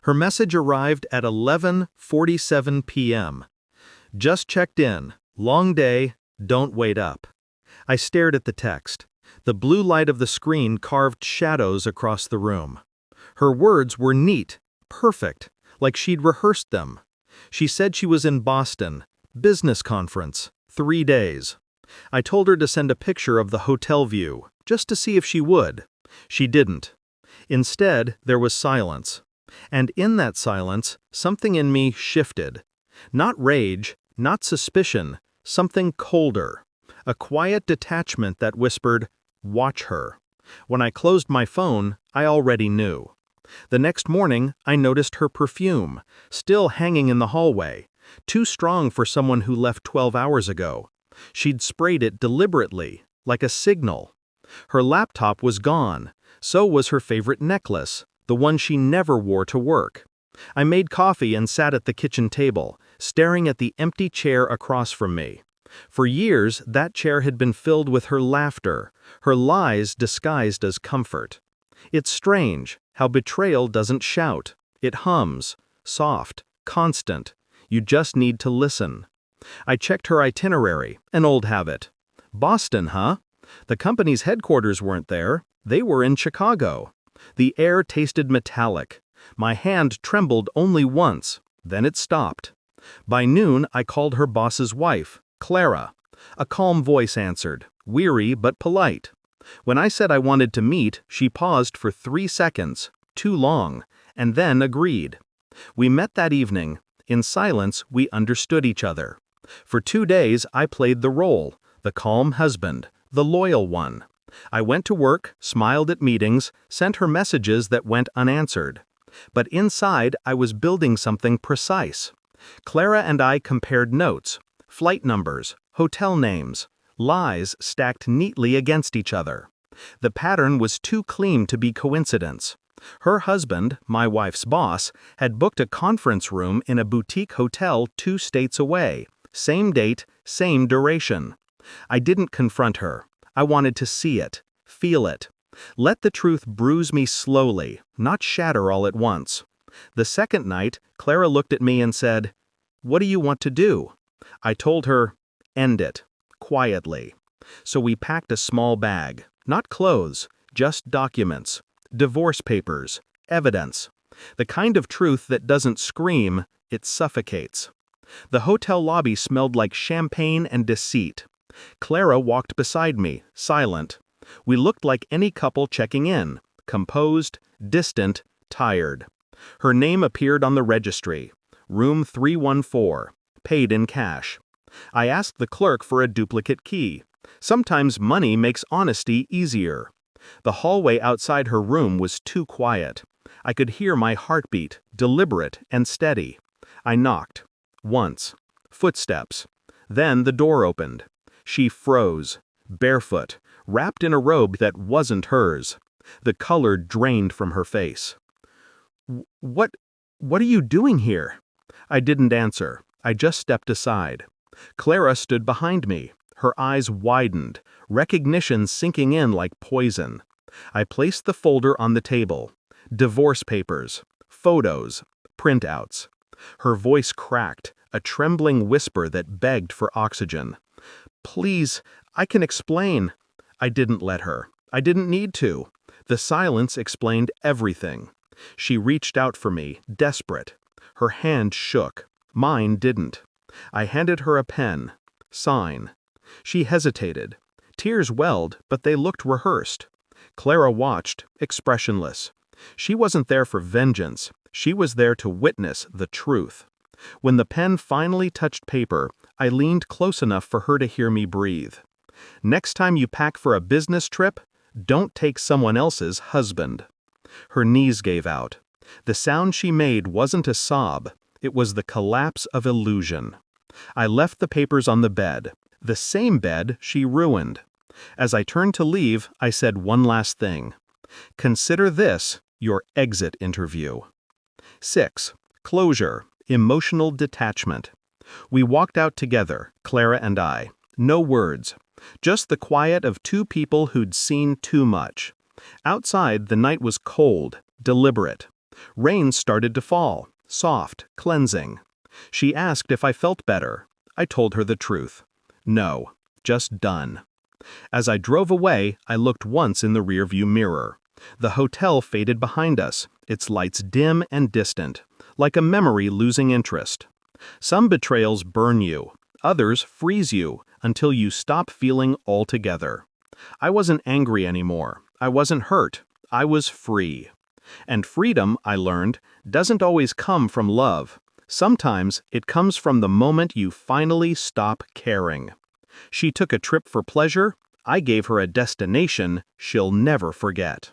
Her message arrived at 11:47 p.m. Just checked in. Long day, don't wait up. I stared at the text. The blue light of the screen carved shadows across the room. Her words were neat, perfect, like she'd rehearsed them. She said she was in Boston, business conference, 3 days. I told her to send a picture of the hotel view, just to see if she would. She didn't. Instead, there was silence. And in that silence, something in me shifted. Not rage, not suspicion, something colder. A quiet detachment that whispered, "Watch her." When I closed my phone, I already knew. The next morning, I noticed her perfume, still hanging in the hallway, too strong for someone who left 12 hours ago. She'd sprayed it deliberately, like a signal. Her laptop was gone, so was her favorite necklace, the one she never wore to work. I made coffee and sat at the kitchen table, staring at the empty chair across from me. For years, that chair had been filled with her laughter, her lies disguised as comfort. It's strange how betrayal doesn't shout. It hums, soft, constant. You just need to listen. I checked her itinerary, an old habit. Boston, huh? The company's headquarters weren't there. They were in Chicago. The air tasted metallic. My hand trembled only once, then it stopped. By noon, I called her boss's wife, Clara. A calm voice answered, weary but polite. When I said I wanted to meet, she paused for 3 seconds, too long, and then agreed. We met that evening. In silence, we understood each other. For 2 days, I played the role, the calm husband, the loyal one. I went to work, smiled at meetings, sent her messages that went unanswered. But inside, I was building something precise. Clara and I compared notes, flight numbers, hotel names, lies stacked neatly against each other. The pattern was too clean to be coincidence. Her husband, my wife's boss, had booked a conference room in a boutique hotel 2 states away. Same date, same duration. I didn't confront her. I wanted to see it, feel it. Let the truth bruise me slowly, not shatter all at once. The second night, Clara looked at me and said, "What do you want to do?" I told her, "End it," quietly. So we packed a small bag, not clothes, just documents, divorce papers, evidence. The kind of truth that doesn't scream, it suffocates. The hotel lobby smelled like champagne and deceit. Clara walked beside me, silent. We looked like any couple checking in, composed, distant, tired. Her name appeared on the registry, room 314, paid in cash. I asked the clerk for a duplicate key. Sometimes money makes honesty easier. The hallway outside her room was too quiet. I could hear my heartbeat, deliberate and steady. I knocked. Once. Footsteps. Then the door opened. She froze, barefoot, wrapped in a robe that wasn't hers. The color drained from her face. What are you doing here?" I didn't answer. I just stepped aside. Clara stood behind me. Her eyes widened, recognition sinking in like poison. I placed the folder on the table. Divorce papers, photos, printouts. Her voice cracked, a trembling whisper that begged for oxygen. "Please, I can explain." I didn't let her. I didn't need to. The silence explained everything. She reached out for me, desperate. Her hand shook. Mine didn't. I handed her a pen. Sign. She hesitated. Tears welled, but they looked rehearsed. Clara watched, expressionless. She wasn't there for vengeance. She was there to witness the truth. When the pen finally touched paper, I leaned close enough for her to hear me breathe. "Next time you pack for a business trip, don't take someone else's husband." Her knees gave out. The sound she made wasn't a sob. It was the collapse of illusion. I left the papers on the bed, the same bed she ruined. As I turned to leave, I said one last thing. "Consider this your exit interview." 6. Closure. Emotional detachment. We walked out together, Clara and I. No words. Just the quiet of 2 people who'd seen too much. Outside, the night was cold, deliberate. Rain started to fall, soft, cleansing. She asked if I felt better. I told her the truth. No, just done. As I drove away, I looked once in the rearview mirror. The hotel faded behind us, its lights dim and distant, like a memory losing interest. Some betrayals burn you, others freeze you until you stop feeling altogether. I wasn't angry anymore. I wasn't hurt. I was free. And freedom, I learned, doesn't always come from love. Sometimes it comes from the moment you finally stop caring. She took a trip for pleasure. I gave her a destination she'll never forget.